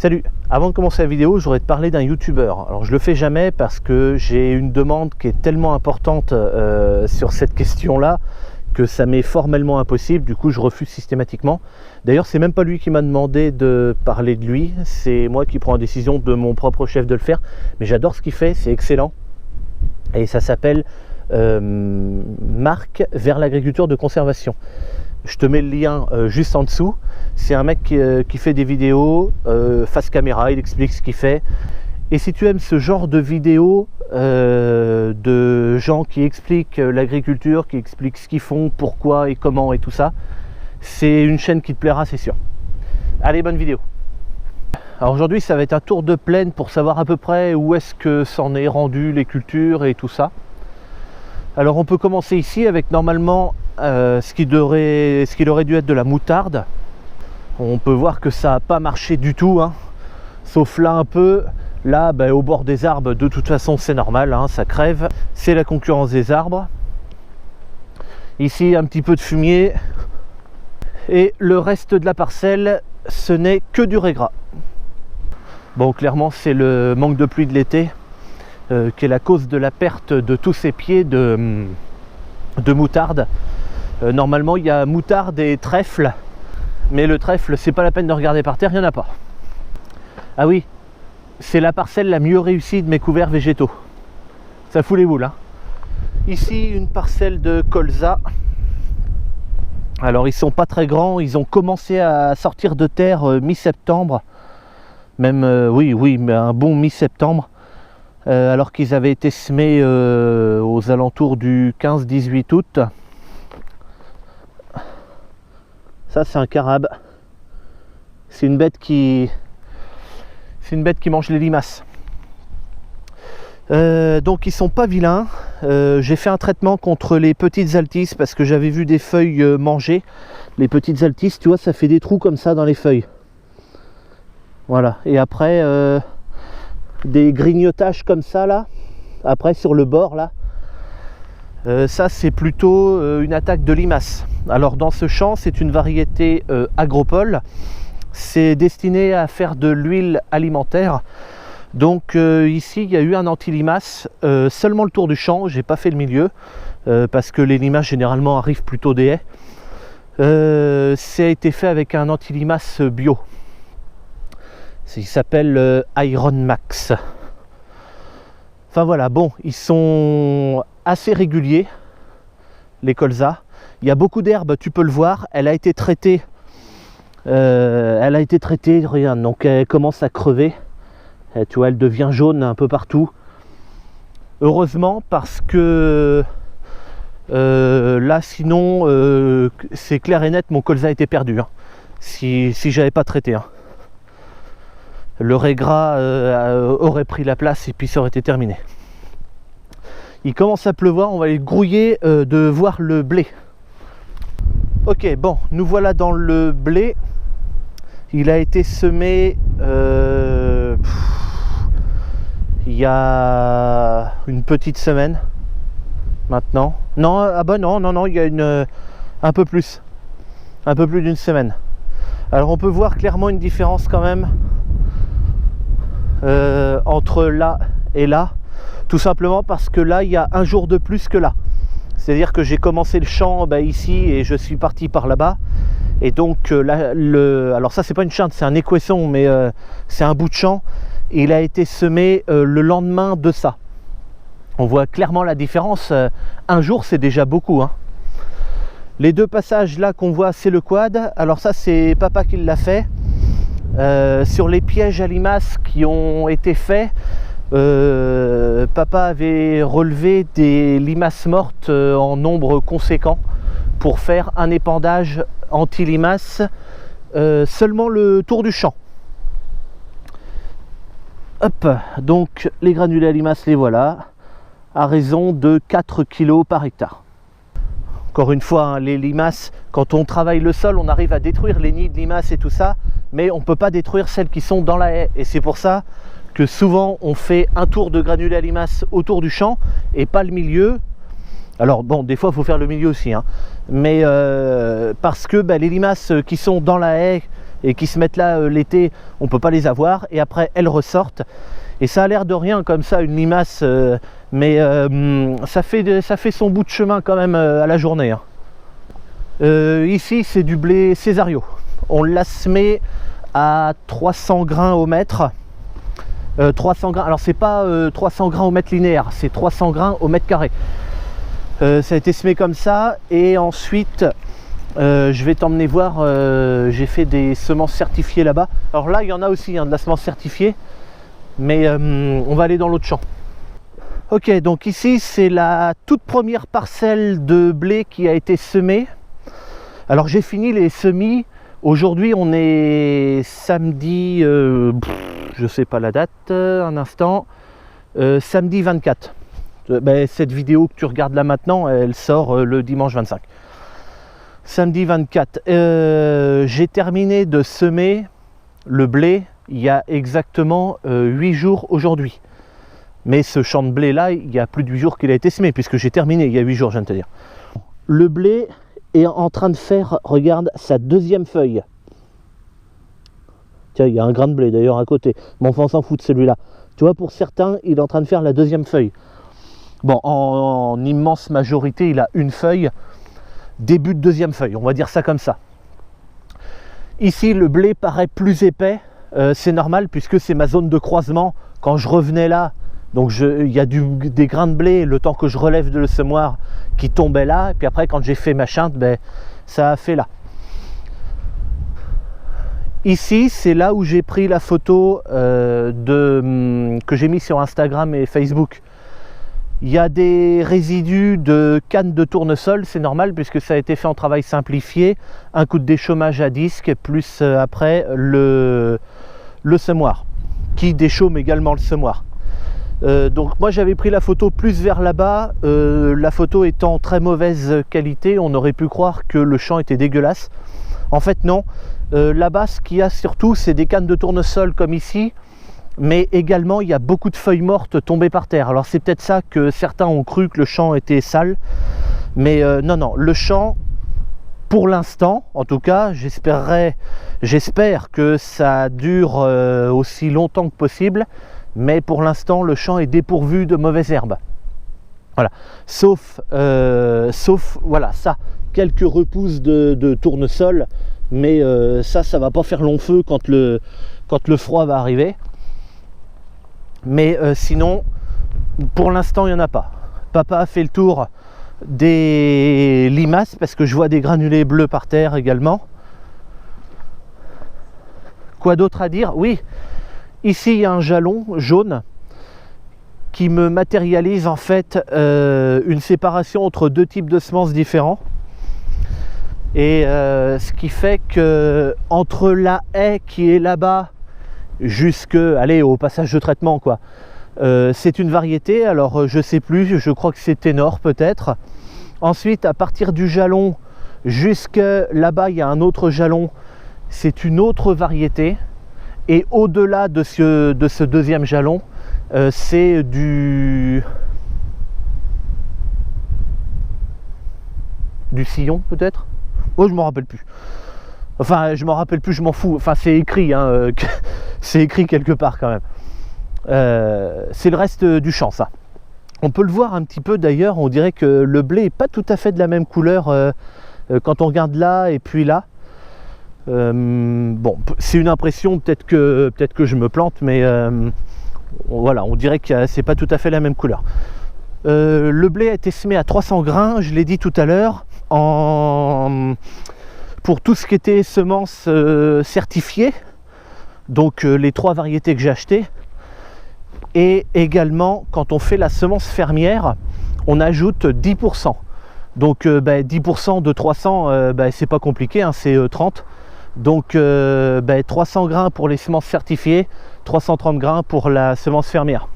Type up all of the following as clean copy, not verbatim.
Salut! Avant de commencer la vidéo, je voudrais te parler d'un youtubeur. Alors je le fais jamais parce que j'ai une demande qui est tellement importante sur cette question-là que ça m'est formellement impossible, du coup je refuse systématiquement. D'ailleurs c'est même pas lui qui m'a demandé de parler de lui, c'est moi qui prends la décision de mon propre chef de le faire. Mais j'adore ce qu'il fait, c'est excellent. Et ça s'appelle Marc vers l'agriculture de conservation. Je te mets le lien juste en dessous. C'est un mec qui fait des vidéos face caméra, il explique ce qu'il fait. Et si tu aimes ce genre de vidéos de gens qui expliquent l'agriculture, qui expliquent ce qu'ils font, pourquoi et comment et tout ça, c'est une chaîne qui te plaira, c'est sûr. Allez, bonne vidéo. Alors aujourd'hui, ça va être un tour de plaine pour savoir à peu près où est-ce que s'en est rendu les cultures et tout ça. Alors on peut commencer ici avec normalement ce qu'il aurait dû être de la moutarde. On peut voir que ça n'a pas marché du tout, hein. Sauf là un peu. Là, au bord des arbres, de toute façon c'est normal, hein, ça crève. C'est la concurrence des arbres. Ici un petit peu de fumier. Et le reste de la parcelle, ce n'est que du régras. Bon, clairement c'est le manque de pluie de l'été qui est la cause de la perte de tous ces pieds de moutarde. Normalement il y a moutarde et trèfle, mais le trèfle c'est pas la peine de regarder par terre, il n'y en a pas. Ah oui, c'est la parcelle la mieux réussie de mes couverts végétaux. Ça fout les boules, hein. Ici une parcelle de colza. Alors ils sont pas très grands, ils ont commencé à sortir de terre mi-septembre. Même oui, mais un bon mi-septembre. Alors qu'ils avaient été semés aux alentours du 15-18 août. Ça c'est un carabe. C'est une bête qui mange les limaces. Donc ils sont pas vilains. J'ai fait un traitement contre les petites altices parce que j'avais vu des feuilles manger. Les petites altices, tu vois, ça fait des trous comme ça dans les feuilles. Voilà. Et après des grignotages comme ça là. Après sur le bord là. Ça c'est plutôt une attaque de limaces. Alors dans ce champ, c'est une variété agropole. C'est destiné à faire de l'huile alimentaire. Donc ici il y a eu un anti-limace, seulement le tour du champ, j'ai pas fait le milieu parce que les limaces généralement arrivent plutôt des haies. Ça a été fait avec un anti-limace bio. Il s'appelle Iron Max. Enfin voilà, bon, ils sont assez réguliers, les colzas. Il y a beaucoup d'herbes, tu peux le voir, elle a été traitée. Regarde, donc elle commence à crever. Tu vois, elle devient jaune un peu partout. Heureusement, parce que là, sinon, c'est clair et net, mon colza était perdu. Hein, si j'avais pas traité. Hein. Le régras aurait pris la place et puis ça aurait été terminé. Il commence à pleuvoir, on va aller grouiller de voir le blé. Ok, bon, nous voilà dans le blé. Il a été semé il y a une petite semaine maintenant. Non, ah bah non, il y a un peu plus d'une semaine. Alors on peut voir clairement une différence quand même entre là et là, tout simplement parce que là il y a un jour de plus que là. C'est-à-dire que j'ai commencé le champ ici et je suis parti par là-bas. Et donc là, alors ça c'est pas une chinte, c'est un équesson, mais c'est un bout de champ. Et il a été semé le lendemain de ça. On voit clairement la différence. Un jour c'est déjà beaucoup, hein. Les deux passages là qu'on voit, c'est le quad. Alors ça c'est papa qui l'a fait. Sur les pièges à limaces qui ont été faits, papa avait relevé des limaces mortes en nombre conséquent pour faire un épandage anti-limaces, seulement le tour du champ. Hop, donc les granulés à limaces, les voilà, à raison de 4 kg par hectare. Encore une fois, hein, les limaces, quand on travaille le sol, on arrive à détruire les nids de limaces et tout ça, mais on ne peut pas détruire celles qui sont dans la haie. Et c'est pour ça que souvent on fait un tour de granulés à limaces autour du champ et pas le milieu. Alors bon, des fois il faut faire le milieu aussi, hein. Mais parce que les limaces qui sont dans la haie et qui se mettent là l'été, on ne peut pas les avoir, et après elles ressortent. Et ça a l'air de rien comme ça, une limace, mais ça fait son bout de chemin quand même à la journée. Hein. Ici c'est du blé Césario. On l'a semé à 300 grains au mètre. 300 grains, alors c'est pas 300 grains au mètre linéaire, c'est 300 grains au mètre carré. Ça a été semé comme ça, et ensuite je vais t'emmener voir, j'ai fait des semences certifiées là-bas. Alors là il y en a aussi hein, de la semence certifiée, mais on va aller dans l'autre champ. Ok, donc ici c'est la toute première parcelle de blé qui a été semée. Alors j'ai fini les semis. Aujourd'hui on est samedi, je sais pas la date, un instant, samedi 24. Cette vidéo que tu regardes là maintenant, elle sort le dimanche 25. Samedi 24. J'ai terminé de semer le blé il y a exactement 8 jours aujourd'hui. Mais ce champ de blé là, il y a plus de 8 jours qu'il a été semé, puisque j'ai terminé il y a 8 jours, je viens de te dire. Le blé est en train de faire, regarde, sa deuxième feuille. Tiens, il y a un grain de blé d'ailleurs à côté, mais enfin on s'en fout de celui-là. Tu vois, pour certains, il est en train de faire la deuxième feuille. Bon, en immense majorité, il a une feuille, début de deuxième feuille, on va dire ça comme ça. Ici, le blé paraît plus épais, c'est normal puisque c'est ma zone de croisement. Quand je revenais là, donc il y a des grains de blé, le temps que je relève de le semoir, qui tombaient là, et puis après quand j'ai fait ma chinte, ça a fait là. Ici c'est là où j'ai pris la photo que j'ai mis sur Instagram et Facebook. Il y a des résidus de canne de tournesol, c'est normal puisque ça a été fait en travail simplifié, un coup de déchômage à disque, plus après le semoir, qui déchaume également le semoir. Donc moi j'avais pris la photo plus vers là-bas, la photo étant très mauvaise qualité, on aurait pu croire que le champ était dégueulasse. En fait non, là-bas ce qu'il y a surtout c'est des cannes de tournesol comme ici, mais également il y a beaucoup de feuilles mortes tombées par terre. Alors c'est peut-être ça que certains ont cru que le champ était sale, mais non, le champ, pour l'instant en tout cas, j'espère que ça dure aussi longtemps que possible. Mais pour l'instant, le champ est dépourvu de mauvaises herbes. Voilà. Sauf voilà, ça, quelques repousses de tournesol, mais ça va pas faire long feu quand le froid va arriver. Mais sinon, pour l'instant, il n'y en a pas. Papa a fait le tour des limaces, parce que je vois des granulés bleus par terre également. Quoi d'autre à dire? Oui. Ici, il y a un jalon jaune qui me matérialise en fait une séparation entre deux types de semences différents. Et ce qui fait que entre la haie qui est là-bas au passage de traitement, quoi, c'est une variété. Alors je sais plus, je crois que c'est Ténor peut-être. Ensuite, à partir du jalon jusque là-bas, il y a un autre jalon, c'est une autre variété. Et au-delà de ce deuxième jalon, c'est du sillon peut-être. Oh, je m'en rappelle plus. Enfin, je m'en rappelle plus, je m'en fous. Enfin, c'est écrit, hein, c'est écrit quelque part quand même. C'est le reste du champ, ça. On peut le voir un petit peu d'ailleurs. On dirait que le blé n'est pas tout à fait de la même couleur quand on regarde là et puis là. Bon, c'est une impression, peut-être que je me plante, mais voilà, on dirait que c'est pas tout à fait la même couleur. Le blé a été semé à 300 grains, je l'ai dit tout à l'heure, pour tout ce qui était semences certifiées, donc les 3 variétés que j'ai achetées. Et également, quand on fait la semence fermière, on ajoute 10%. Donc 10% de 300, c'est pas compliqué, hein, c'est 30. Donc 300 grains pour les semences certifiées, 330 grains pour la semence fermière.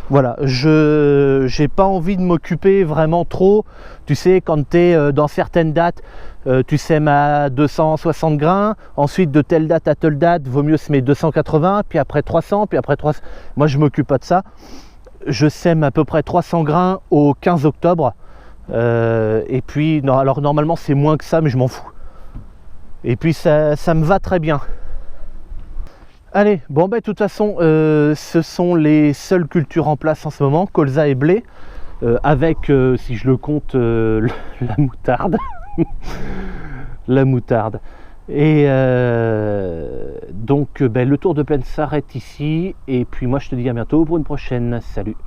Voilà, je n'ai pas envie de m'occuper vraiment trop. Tu sais, quand tu es dans certaines dates, tu sèmes à 260 grains, ensuite de telle date à telle date, vaut mieux semer 280, puis après 300, puis après 300. Moi, je ne m'occupe pas de ça. Je sème à peu près 300 grains au 15 octobre. Et puis, non, alors normalement, c'est moins que ça, mais je m'en fous. Et puis ça me va très bien. Allez, bon ben de toute façon, ce sont les seules cultures en place en ce moment, colza et blé, avec, si je le compte, la moutarde. La moutarde. Et donc ben, le tour de plaine s'arrête ici, et puis moi je te dis à bientôt pour une prochaine. Salut!